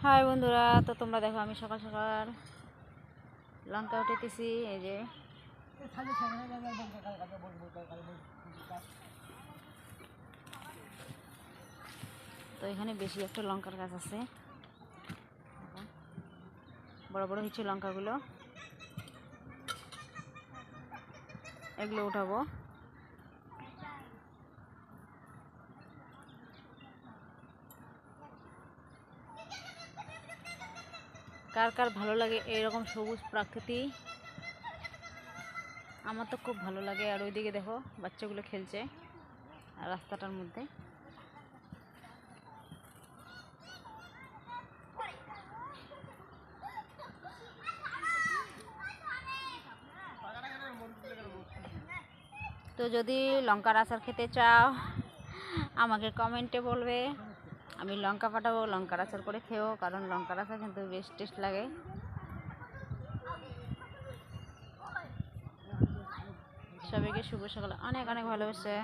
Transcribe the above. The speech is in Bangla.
হাই বন্ধুরা, তো তোমরা দেখো আমি সকাল সকাল লঙ্কা উঠেতেছি। এই যে তো এখানে বেশি একটা লঙ্কার গাছ আছে, বড় বড় হচ্ছে লঙ্কাগুলো, এগুলো উঠাবো। কার কার ভালো লাগে এইরকম সবুজ প্রাকৃতি? আমার তো খুব ভালো লাগে। আর ওইদিকে দেখো বাচ্চাগুলো খেলছে রাস্তাটার মধ্যে। তো যদি লঙ্কার আচার খেতে চাও আমাকে কমেন্টে বলবে, আমি লঙ্কা পাঠাবো, লঙ্কার আচার করে খেও, কারণ লঙ্কার আচার কিন্তু বেশ টেস্ট লাগে। সবাইকে শুভ সকাল, অনেক অনেক ভালোবাসে।